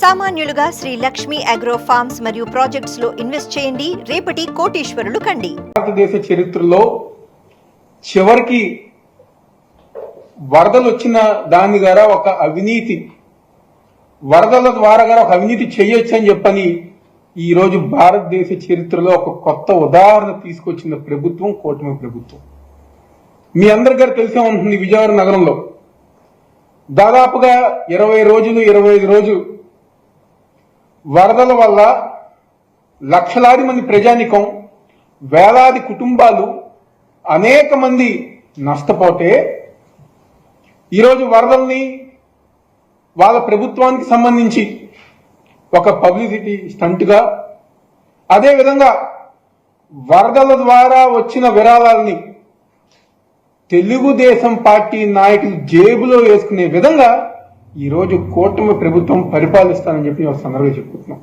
సామాన్యులుగా Shri Lakshmi agro forms మరియు projects లో invest చేయండి, రేపటి కోటీశ్వరులు కండి. భారతదేశ చరిత్రలో చివరికి వరదలు వచ్చిన దాని ద్వారా ఒక అవినీతి, వరదల ద్వారా ఒక అవినీతి చేయొచ్చు అని చెప్పని ఈ రోజు భారతదేశ చరిత్రలో ఒక కొత్త ఉదాహరణ తీసుకొచ్చిన ప్రభుత్వం కూటమి ప్రభుత్వం. మీ అందరికీ తెలిసే ఉంటుంది, విజయవాడ నగరంలో దాదాపుగా 25 రోజులు వరదల వల్ల లక్షలాది మంది ప్రజానికం, వేలాది కుటుంబాలు, అనేక మంది నష్టపోతే ఈరోజు వరదల్ని వాళ్ళ ప్రభుత్వానికి సంబంధించి ఒక పబ్లిసిటీ స్టంట్గా, అదేవిధంగా వరదల ద్వారా వచ్చిన విరాళాలని తెలుగుదేశం పార్టీ నాయకులు జేబులో వేసుకునే విధంగా ఈరోజు కూటమి ప్రభుత్వం పరిపాలిస్తానని చెప్పి ఒక సందర్భంగా చెప్పుకుంటున్నాం.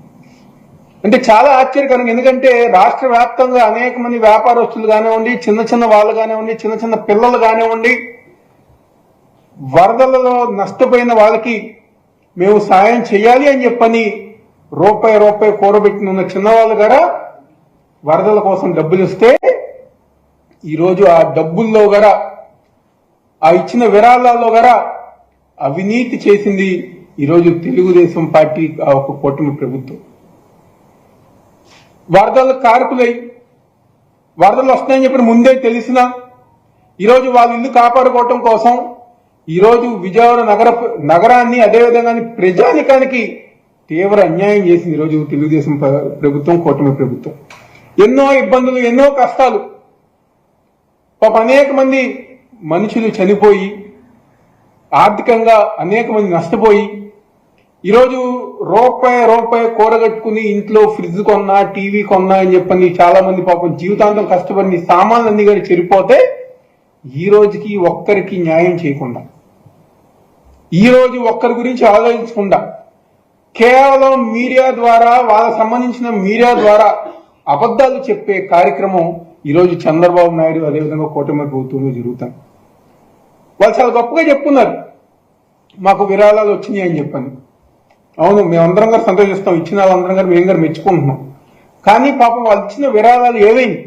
అంటే చాలా ఆశ్చర్యకరంగా, ఎందుకంటే రాష్ట్ర వ్యాప్తంగా అనేక మంది వ్యాపారస్తులు కానివ్వండి, చిన్న వాళ్ళు కానివ్వండి, చిన్న పిల్లలు కానివ్వండి, వరదలలో నష్టపోయిన వాళ్ళకి మేము సాయం చేయాలి అని చెప్పని రూపాయి కూరబెట్టిన ఉన్న చిన్నవాళ్ళు గారా వరదల కోసం డబ్బులు ఇస్తే ఈరోజు ఆ డబ్బుల్లో గారా, ఆ ఇచ్చిన విరాళాల్లో గారా అవినీతి చేసింది ఈరోజు తెలుగుదేశం పార్టీ ఒక కూటమి ప్రభుత్వం. వరదలు కారకులై వరదలు వస్తాయని చెప్పి ముందే తెలిసినా ఈరోజు వాళ్ళ ఇల్లు కాపాడుకోవటం కోసం ఈరోజు విజయవాడ నగరాన్ని, అదేవిధంగా ప్రజానికానికి తీవ్ర అన్యాయం చేసింది ఈరోజు తెలుగుదేశం ప్రభుత్వం, కూటమి ప్రభుత్వం. ఎన్నో ఇబ్బందులు, ఎన్నో కష్టాలు, అనేక మంది మనుషులు చనిపోయి, ఆర్థికంగా అనేక మంది నష్టపోయి ఈరోజు రూపాయి కూరగట్టుకుని ఇంట్లో ఫ్రిడ్జ్ కొన్నా, టీవీ కొన్నా అని చెప్పని చాలా మంది పాపం జీవితాంతం కష్టపడి సామాన్లన్నీ కూడా చెరిపోతే ఈ రోజుకి ఒక్కరికి న్యాయం చేయకుండా, ఈ రోజు ఒక్కరి గురించి ఆలోచించకుండా కేవలం మీడియా ద్వారా, వాళ్ళకు సంబంధించిన మీడియా ద్వారా అబద్ధాలు చెప్పే కార్యక్రమం ఈరోజు చంద్రబాబు నాయుడు, అదేవిధంగా కూటమి ప్రభుత్వంలో జరుగుతాయి. వాళ్ళు చాలా గొప్పగా చెప్పుకున్నారు, మాకు విరాళాలు వచ్చినాయి అని చెప్పని. అవును, మేమందరం గారు సంతోషిస్తాం, ఇచ్చిన వాళ్ళందరం గారు మేము గారు మెచ్చుకుంటున్నాం. కానీ పాపం వాళ్ళు ఇచ్చిన విరాళాలు ఏవైంది,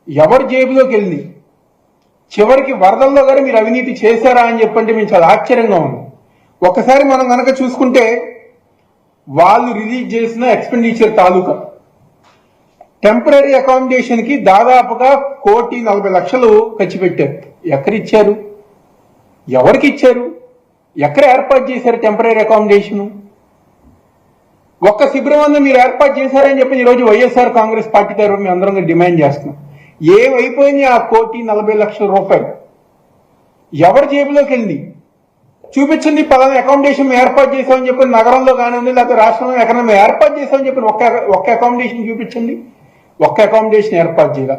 ఎవరి జేబులోకి వెళ్ళి చివరికి వరదల్లో గారు మీరు అవినీతి చేశారా అని చెప్పంటే మేము చాలా ఆశ్చర్యంగా ఉన్నాం. ఒకసారి మనం కనుక చూసుకుంటే వాళ్ళు రిలీజ్ చేసిన ఎక్స్పెండిచర్ తాలూకా టెంపరీ అకామిడేషన్ కి దాదాపుగా 1,40,00,000 ఖర్చు పెట్టారు. ఎక్కడిచ్చారు, ఎవరికి ఇచ్చారు, ఎక్కడ ఏర్పాటు చేశారు టెంపరీ అకామిడేషన్? ఒక్క శిబిరం మీరు ఏర్పాటు చేశారని చెప్పి ఈరోజు వైఎస్ఆర్ కాంగ్రెస్ పార్టీ తరఫున మేము అందరం డిమాండ్ చేస్తున్నాం. ఏమైపోయింది ఆ 1,40,00,000 ఎవరి జేబులోకి వెళ్ళి చూపించండి. పలానా అకామిడేషన్ మేము ఏర్పాటు చేసామని చెప్పి నగరంలో కానివ్వండి, లేకపోతే రాష్ట్రంలో ఎక్కడైనా మేము ఏర్పాటు చేసామని చెప్పి ఒక్క అకామిడేషన్ చూపించండి. ఒక్క అకామిడేషన్ ఏర్పాటు చేయాల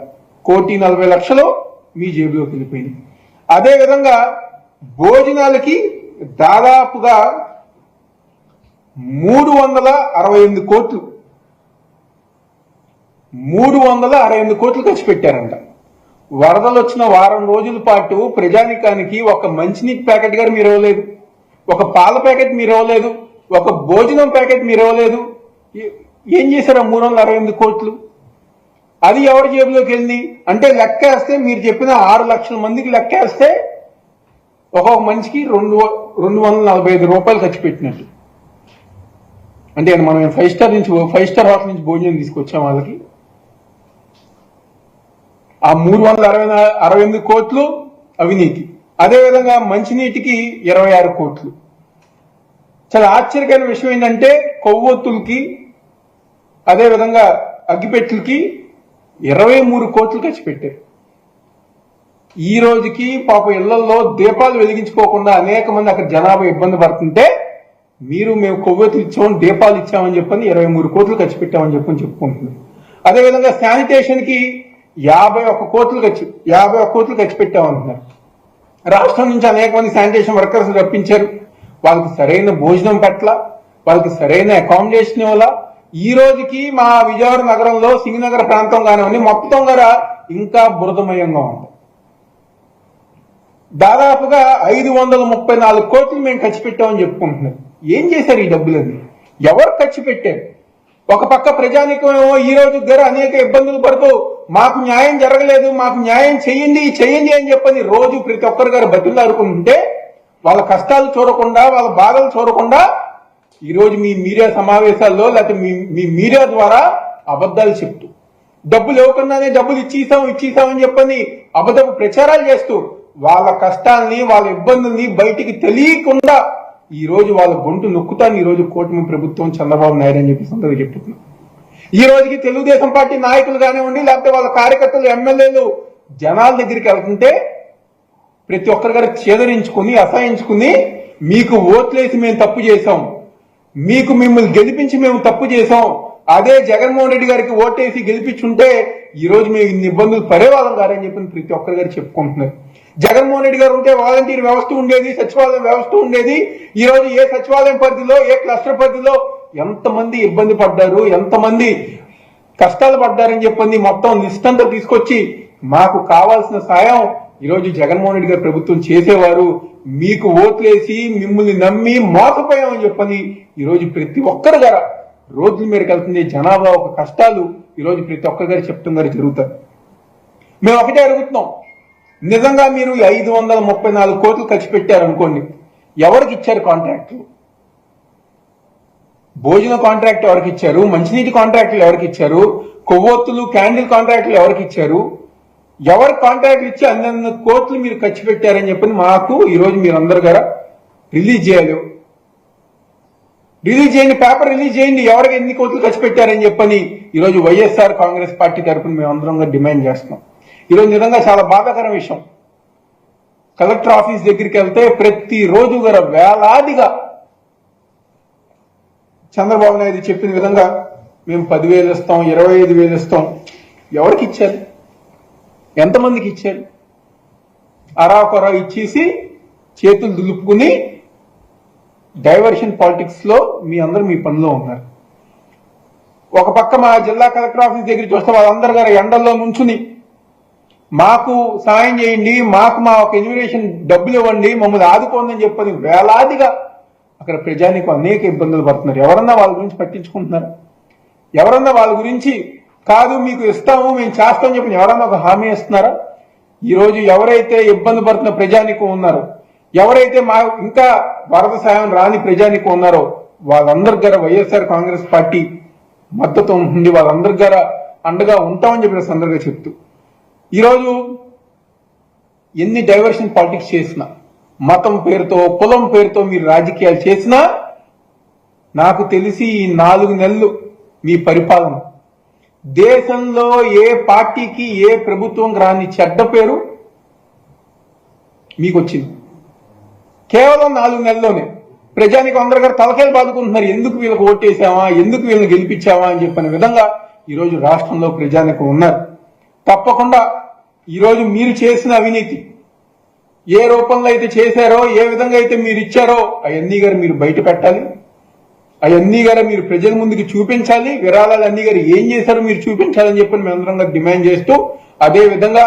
1,40,00,000 మీ జేబులోకి వెళ్ళిపోయింది. అదేవిధంగా భోజనాలకి దాదాపుగా 368 కోట్లు 368 కోట్లు ఖర్చు పెట్టారంట. వరదలు వచ్చిన వారం రోజుల పాటు ప్రజానికానికి ఒక మంచినీటి ప్యాకెట్ గారు మీరు ఇవ్వలేదు, ఒక పాల ప్యాకెట్ మీరు ఇవ్వలేదు, ఒక భోజనం ప్యాకెట్ మీరు ఇవ్వలేదు. ఏం చేశారు 368 కోట్లు? అది ఎవరి జేబులోకి వెళ్ళి అంటే లెక్కేస్తే మీరు చెప్పిన 6 లక్షల మందికి లెక్కేస్తే ఒక్కొక్క మనిషికి 245 రూపాయలు ఖర్చు పెట్టినట్టు. అంటే మనం 5 స్టార్ హోటల్ నుంచి భోజనం తీసుకొచ్చాం వాళ్ళకి. ఆ 368 కోట్లు అవినీతి. అదేవిధంగా మంచినీటికి 26 కోట్లు. చాలా ఆశ్చర్యకరమైన విషయం ఏంటంటే కొవ్వొత్తులకి, అదేవిధంగా అగ్గిపెట్టులకి 23 కోట్లు ఖర్చు పెట్టారు. ఈ రోజుకి పాప ఇళ్లలో దీపాలు వెలిగించుకోకుండా అనేక మంది అక్కడ జనాభా ఇబ్బంది పడుతుంటే మేము కొవ్వొత్తులు ఇచ్చామని, దీపాలు ఇచ్చామని చెప్పని 23 కోట్లు ఖర్చు పెట్టామని చెప్పని చెప్పుకుంటున్నాం. అదేవిధంగా శానిటేషన్ కి 51 కోట్లు ఖర్చు పెట్టామంటున్నారు. రాష్ట్రం నుంచి అనేక మంది శానిటేషన్ వర్కర్స్ రప్పించారు. వాళ్ళకి సరైన భోజనం పట్ల, వాళ్ళకి సరైన అకామిడేషన్ ఇవ్వాల. ఈ రోజుకి మా విజయవాడ నగరంలో సింగనగర్ ప్రాంతం కానివ్వండి మొత్తం కూడా ఇంకా బురదమయంగా ఉంది. దాదాపుగా 534 కోట్లు మేము ఖర్చు పెట్టామని చెప్పుకుంటున్నారు. ఏం చేశారు ఈ డబ్బులని? ఎవరు ఖర్చు పెట్టారు? ఒక పక్క ప్రజానికమేమో ఈ రోజు గారు అనేక ఇబ్బందులు పడుతూ మాకు న్యాయం జరగలేదు, మాకు న్యాయం చెయ్యండి చెయ్యండి అని చెప్పని రోజు ప్రతి ఒక్కరు గారు బతులాడుకుంటుంటే వాళ్ళ కష్టాలు చూడకుండా, వాళ్ళ బాధలు చూడకుండా ఈ రోజు మీ మీడియా సమావేశాల్లో లేకపోతే మీ మీడియా ద్వారా అబద్ధాలు చెప్తూ, డబ్బులు ఇవ్వకుండానే డబ్బులు ఇచ్చేసామని చెప్పని అబద్ధపు ప్రచారాలు చేస్తూ వాళ్ళ కష్టాల్ని, వాళ్ళ ఇబ్బందుల్ని బయటికి తెలియకుండా ఈ రోజు వాళ్ళ గొంతు నొక్కుతాను ఈ రోజు కూటమి ప్రభుత్వం చంద్రబాబు నాయుడు అని చెప్పి అందరూ చెప్తున్నాం. ఈ రోజుకి తెలుగుదేశం పార్టీ నాయకులు కానివ్వండి, లేకపోతే వాళ్ళ కార్యకర్తలు, ఎమ్మెల్యేలు జనాల దగ్గరికి వెళ్తుంటే ప్రతి ఒక్కరి గారు చేదరించుకుని, అసహించుకుని మీకు ఓట్లేసి మేము తప్పు చేశాం, మిమ్మల్ని గెలిపించి మేము తప్పు చేశాం, అదే జగన్మోహన్ రెడ్డి గారికి ఓటేసి గెలిపించుంటే ఈ రోజు మేము ఇన్ని ఇబ్బందులు పడేవాళ్ళం కాదని చెప్పి ప్రతి ఒక్కరి గారు చెప్పుకుంటున్నారు. జగన్మోహన్ రెడ్డి గారు ఉంటే వాలంటీర్ వ్యవస్థ ఉండేది, సచివాలయం వ్యవస్థ ఉండేది. ఈ రోజు ఏ సచివాలయం పరిధిలో, ఏ క్లస్టర్ పరిధిలో ఎంతమంది ఇబ్బంది పడ్డారు, ఎంతమంది కష్టాలు పడ్డారని చెప్పి మొత్తం లిస్ట్ అంతా తీసుకొచ్చి మాకు కావాల్సిన సాయం ఈ రోజు జగన్మోహన్ రెడ్డి గారు ప్రభుత్వం చేసేవారు. మీకు ఓట్లేసి మిమ్మల్ని నమ్మి మోసపోయామని చెప్పని ఈ రోజు ప్రతి ఒక్కరు గారు రోడ్ల మీదకి వెళ్తుంది. జనాభా ఒక కష్టాలు ఈ రోజు ప్రతి ఒక్కరు గారు చెప్తున్నారు జరుగుతారు. మేము ఒకటే అడుగుతున్నాం, నిజంగా మీరు 534 కోట్లు ఖర్చు పెట్టారనుకోండి, ఎవరికి ఇచ్చారు కాంట్రాక్టులు? భోజన కాంట్రాక్ట్ ఎవరికి ఇచ్చారు? మంచినీటి కాంట్రాక్టులు ఎవరికి ఇచ్చారు? కొవ్వొత్తులు, క్యాండిల్ కాంట్రాక్టులు ఎవరికి ఇచ్చారు? ఎవరి కాంట్రాక్ట్లు ఇచ్చి అన్ని కోట్లు మీరు ఖర్చు పెట్టారని చెప్పని మాకు ఈ రోజు మీరు అందరు గారా రిలీజ్ చేయాలి. రిలీజ్ చేయండి, పేపర్ రిలీజ్ చేయండి, ఎవరికి ఎన్ని కోట్లు ఖర్చు పెట్టారని చెప్పని ఈ రోజు వైఎస్ఆర్ కాంగ్రెస్ పార్టీ తరఫున మేము అందరం డిమాండ్ చేస్తున్నాం. ఈరోజు నిజంగా చాలా బాధాకరం విషయం. కలెక్టర్ ఆఫీస్ దగ్గరికి వెళ్తే ప్రతి రోజు గారు వేలాదిగా చంద్రబాబు నాయుడు చెప్పిన విధంగా మేము 10,000 ఇస్తాం, 25,000 ఇస్తాం. ఎవరికి ఇచ్చారు? ఎంతమందికి ఇచ్చారు? అరాకొర ఇచ్చేసి చేతులు దులుపుకుని డైవర్షన్ పాలిటిక్స్ లో మీ పనిలో ఉన్నారు. ఒక పక్క మా జిల్లా కలెక్టర్ ఆఫీస్ దగ్గర చూస్తే వాళ్ళందరూ గారు ఎండల్లో నుంచుని మాకు సాయం చేయండి, మాకు మా ఒక ఇన్విటేషన్ డబ్బులు ఇవ్వండి, మమ్మల్ని ఆదుకోండి అని చెప్పని వేలాదిగా అక్కడ ప్రజానికి అనేక ఇబ్బందులు పడుతున్నారు. ఎవరన్నా వాళ్ళ గురించి పట్టించుకుంటున్నారు? ఎవరన్నా వాళ్ళ గురించి కాదు మీకు ఇస్తాము, మేము చేస్తామని చెప్పి ఎవరన్నా ఒక హామీ ఇస్తున్నారా? ఈ రోజు ఎవరైతే ఇబ్బంది పడుతున్న ప్రజానికం ఉన్నారో, ఎవరైతే మా ఇంకా వరద సాయం రాని ప్రజానికం ఉన్నారో వాళ్ళందరి గారా వైఎస్ఆర్ కాంగ్రెస్ పార్టీ మద్దతు ఉంటుంది, వాళ్ళందరి గారా అండగా ఉంటామని చెప్పిన సందర్భంగా చెప్తూ ఈరోజు ఎన్ని డైవర్షన్ పాలిటిక్స్ చేసినా, మతం పేరుతో, కులం పేరుతో మీరు రాజకీయాలు చేసినా, నాకు తెలిసి ఈ 4 నెలలు మీ పరిపాలన దేశంలో ఏ పార్టీకి, ఏ ప్రభుత్వం రాని చెడ్డ పేరు మీకు వచ్చింది. కేవలం 4 నెలల్లోనే ప్రజానికి అందరు గారు తలకాయలు బాదుకుంటున్నారు. ఎందుకు వీళ్ళకి ఓటేసామా, ఎందుకు వీళ్ళని గెలిపించామా అని చెప్పిన విధంగా ఈరోజు రాష్ట్రంలో ప్రజానికి ఉన్నారు. తప్పకుండా ఈరోజు మీరు చేసిన అవినీతి ఏ రూపంలో అయితే చేశారో, ఏ విధంగా అయితే మీరు ఇచ్చారో అవన్నీ గారు మీరు బయట పెట్టాలి. అవన్నీ గారు మీరు ప్రజల ముందుకు చూపించాలి. విరాళాలు అన్ని గారు ఏం చేశారో మీరు చూపించాలని చెప్పి మేమందరం డిమాండ్ చేస్తూ, అదే విధంగా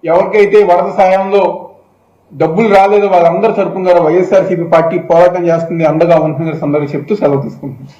ఎవరికైతే వరద సాయంలో డబ్బులు రాలేదో వాళ్ళందరి తరపున వైఎస్ఆర్సీపీ పార్టీ పోరాటం చేస్తుంది, అండగా ఉంటుందని సందర్భంగా చెప్తూ సెలవు తీసుకుంటున్నాం.